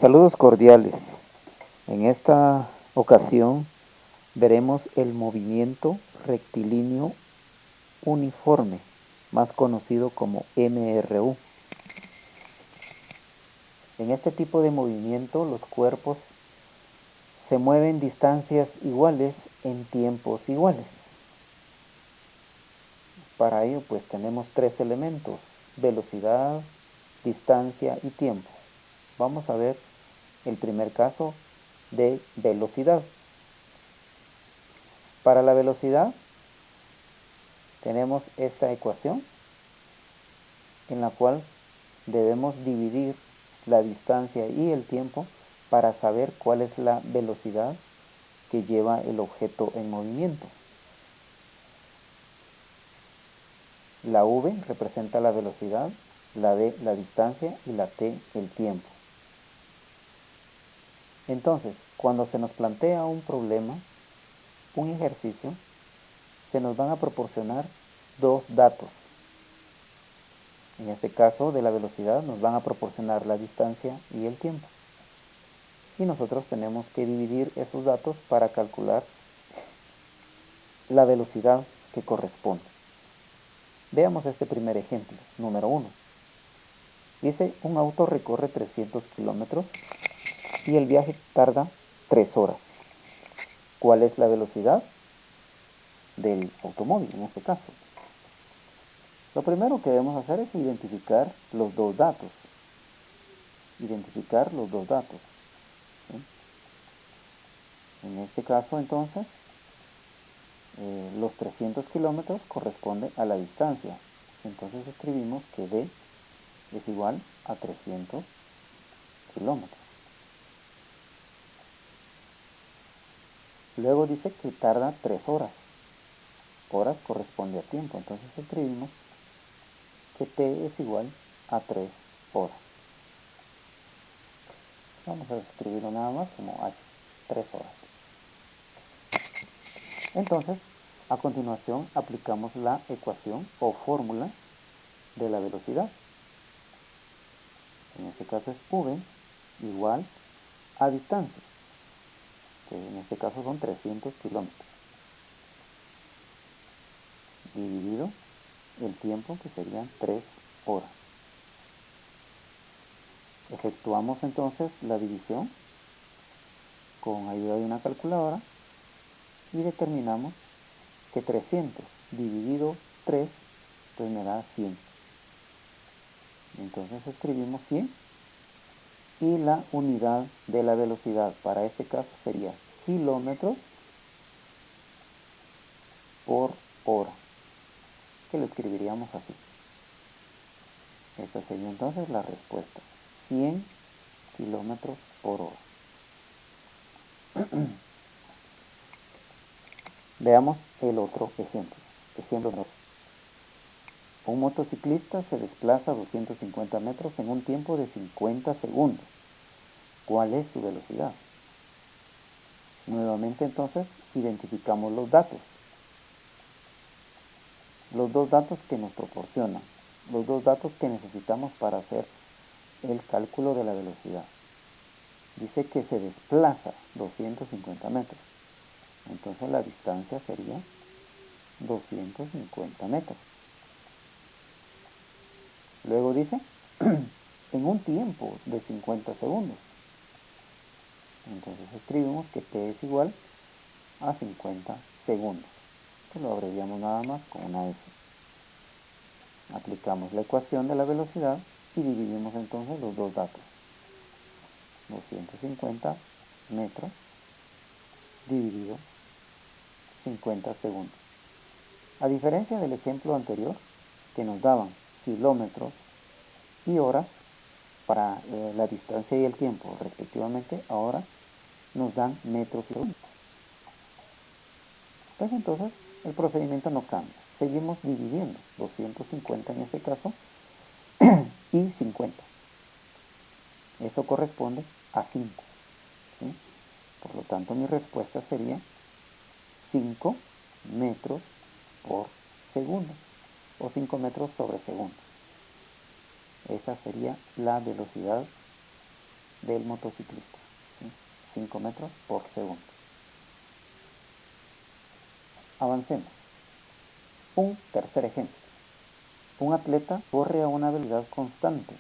Saludos cordiales. En esta ocasión veremos el movimiento rectilíneo uniforme, más conocido como MRU. En este tipo de movimiento los cuerpos se mueven distancias iguales en tiempos iguales. Para ello pues tenemos tres elementos: velocidad, distancia y tiempo. Vamos a ver el primer caso de velocidad. Para la velocidad tenemos esta ecuación en la cual debemos dividir la distancia y el tiempo para saber cuál es la velocidad que lleva el objeto en movimiento. La v representa la velocidad, la d la distancia y la t el tiempo. Entonces, cuando se nos plantea un problema, un ejercicio, se nos van a proporcionar dos datos. En este caso de la velocidad nos van a proporcionar la distancia y el tiempo. Y nosotros tenemos que dividir esos datos para calcular la velocidad que corresponde. Veamos este primer ejemplo, número 1. Dice, un auto recorre 300 kilómetros y el viaje tarda 3 horas. ¿Cuál es la velocidad del automóvil en este caso? Lo primero que debemos hacer es identificar los dos datos. ¿Sí? En este caso, entonces, los 300 kilómetros corresponde a la distancia. Entonces escribimos que d es igual a 300 kilómetros. Luego dice que tarda 3 horas. Horas corresponde a tiempo. Entonces escribimos que t es igual a 3 horas. Vamos a escribirlo nada más como h, 3 horas. Entonces, a continuación aplicamos la ecuación o fórmula de la velocidad. En este caso es v igual a distancia, que en este caso son 300 kilómetros, dividido el tiempo, que serían 3 horas. Efectuamos entonces la división con ayuda de una calculadora y determinamos que 300 dividido 3 pues me da 100. Entonces escribimos 100 y la unidad de la velocidad para este caso sería kilómetros por hora, que lo escribiríamos así. Esta sería entonces la respuesta: 100 kilómetros por hora. Veamos el otro ejemplo. Ejemplo 2. Un motociclista se desplaza 250 metros en un tiempo de 50 segundos. ¿Cuál es su velocidad? Nuevamente entonces identificamos los datos. Los dos datos que nos proporcionan, los dos datos que necesitamos para hacer el cálculo de la velocidad. Dice que se desplaza 250 metros. Entonces la distancia sería 250 metros. Luego dice, en un tiempo de 50 segundos. Entonces escribimos que t es igual a 50 segundos. Que lo abreviamos nada más con una S. Aplicamos la ecuación de la velocidad y dividimos entonces los dos datos. 250 metros dividido 50 segundos. A diferencia del ejemplo anterior, que nos daban kilómetros y horas para la distancia y el tiempo respectivamente, ahora nos dan metros y segundos. Pues entonces el procedimiento no cambia. Seguimos dividiendo 250 en este caso y 50. Eso corresponde a 5. ¿Sí? Por lo tanto, mi respuesta sería 5 metros por segundo o 5 metros sobre segundo. Esa sería la velocidad del motociclista, ¿sí? 5 metros por segundo. Avancemos. Un tercer ejemplo. Un atleta corre a una velocidad constante,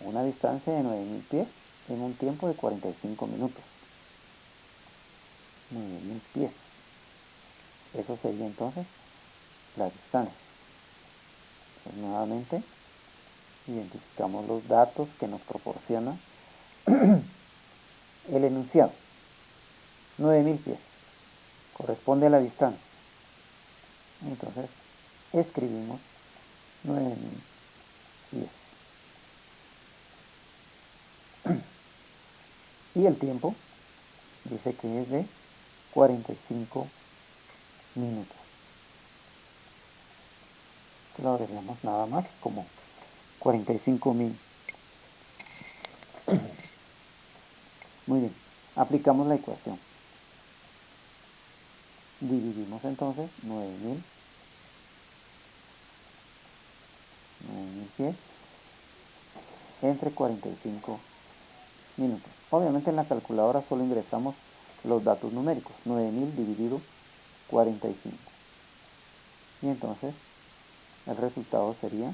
una distancia de 9000 pies en un tiempo de 45 minutos. 9000 pies. Eso sería entonces la distancia. Pues nuevamente identificamos los datos que nos proporciona el enunciado. 9000 pies corresponde a la distancia. Entonces escribimos 9000 pies. Y el tiempo dice que es de 45 minutos. Lo veríamos nada más como 45.000. Muy bien, aplicamos la ecuación. Dividimos entonces 9000 pies entre 45 minutos. Obviamente en la calculadora solo ingresamos los datos numéricos, 9000 dividido 45. Y entonces el resultado sería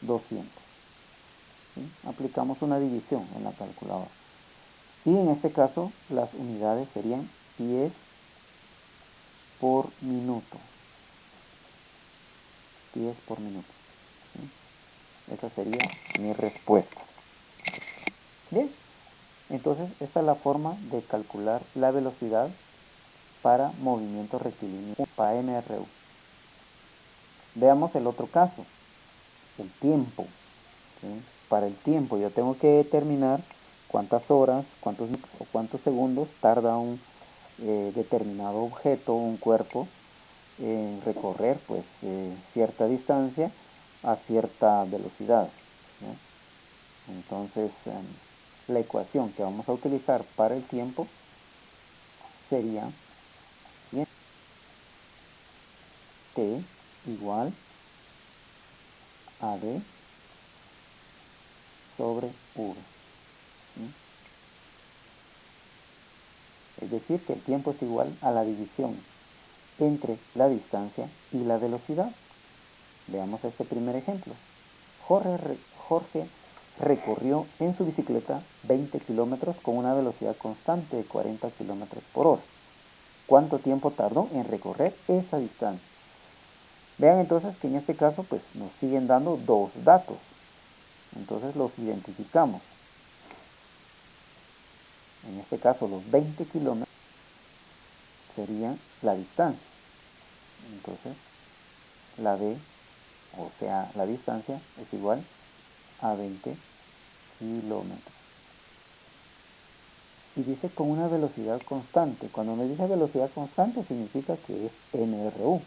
200. ¿Sí? Aplicamos una división en la calculadora. Y en este caso las unidades serían pies por minuto. Pies por minuto. ¿Sí? Esa sería mi respuesta. Bien, entonces esta es la forma de calcular la velocidad para movimiento rectilíneo para MRU. Veamos el otro caso, el tiempo. ¿Sí? Para el tiempo yo tengo que determinar cuántas horas, cuántos minutos o cuántos segundos tarda un determinado objeto, un cuerpo, en recorrer pues cierta distancia a cierta velocidad. ¿Sí? Entonces la ecuación que vamos a utilizar para el tiempo sería T igual a D sobre V. ¿Sí? Es decir, que el tiempo es igual a la división entre la distancia y la velocidad. Veamos este primer ejemplo. Jorge recorrió en su bicicleta 20 kilómetros con una velocidad constante de 40 kilómetros por hora. ¿Cuánto tiempo tardó en recorrer esa distancia? Vean entonces que en este caso pues nos siguen dando dos datos. Entonces los identificamos. En este caso los 20 kilómetros sería la distancia. Entonces la D, o sea la distancia, es igual a 20 kilómetros. Y dice con una velocidad constante. Cuando me dice velocidad constante significa que es MRU.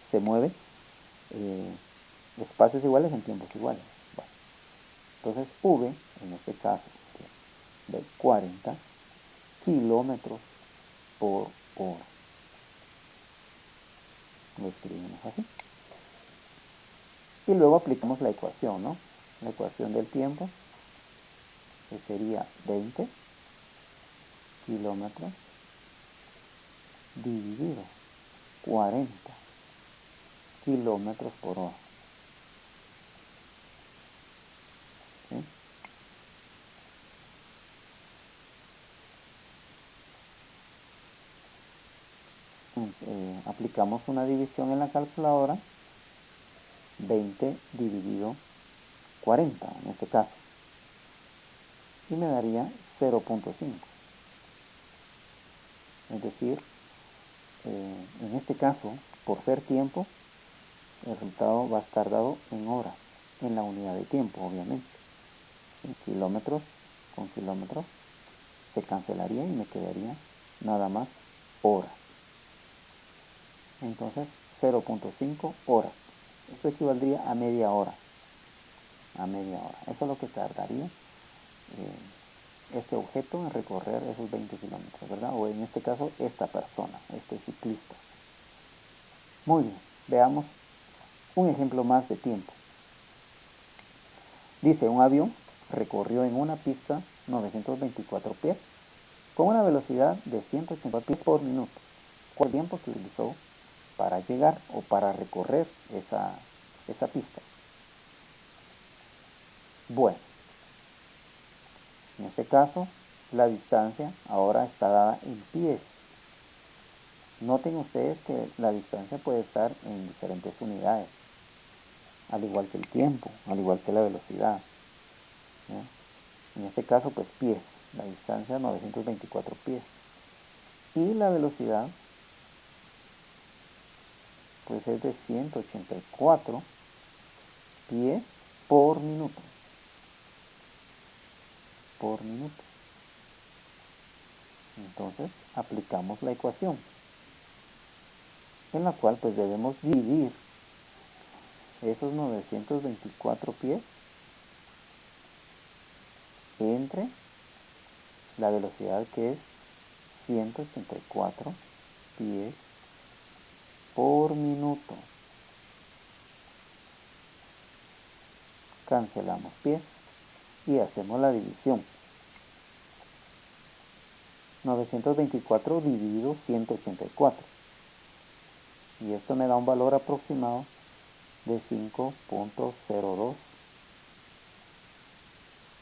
Se mueve espacios iguales en tiempos iguales. Bueno, entonces V, en este caso, de 40 kilómetros por hora. Lo escribimos así. Y luego aplicamos la ecuación, ¿no? La ecuación del tiempo, que sería 20 kilómetros dividido 40 kilómetros por hora. ¿Sí? Entonces, aplicamos una división en la calculadora, 20 dividido 40 en este caso, y me daría 0.5. Es decir, en este caso, por ser tiempo, el resultado va a estar dado en horas, en la unidad de tiempo, obviamente. En kilómetros con kilómetros se cancelaría y me quedaría nada más horas. Entonces 0.5 horas. Esto equivaldría a media hora. A media hora. Eso es lo que tardaría este objeto en recorrer esos 20 kilómetros, ¿verdad? O en este caso, esta persona, este ciclista. Muy bien, veamos un ejemplo más de tiempo. Dice, un avión recorrió en una pista 924 pies con una velocidad de 180 pies por minuto. ¿Cuál es el tiempo que utilizó para llegar o para recorrer esa pista? Bueno, en este caso la distancia ahora está dada en pies. Noten ustedes que la distancia puede estar en diferentes unidades, al igual que el tiempo, al igual que la velocidad, ¿no? En este caso, pues pies, la distancia 924 pies. Y la velocidad, pues es de 184 pies por minuto. Por minuto. Entonces, aplicamos la ecuación, en la cual pues debemos dividir esos 924 pies entre la velocidad, que es 184 pies por minuto. Cancelamos pies y hacemos la división. 924 dividido 184. Y esto me da un valor aproximado de 5.02.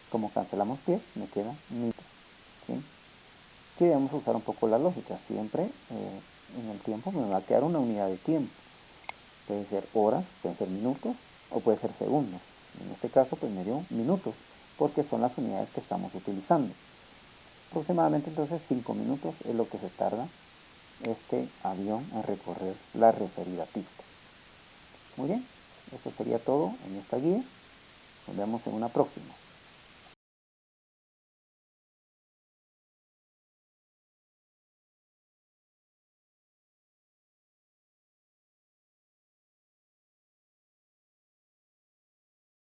Como cancelamos pies, me queda minuto. ¿Sí? Aquí debemos usar un poco la lógica. Siempre en el tiempo me va a quedar una unidad de tiempo. Puede ser horas, pueden ser minutos o puede ser segundos. En este caso pues me dio minutos porque son las unidades que estamos utilizando. Aproximadamente entonces 5 minutos es lo que se tarda este avión en recorrer la referida pista. Muy bien, esto sería todo en esta guía. Nos vemos en una próxima.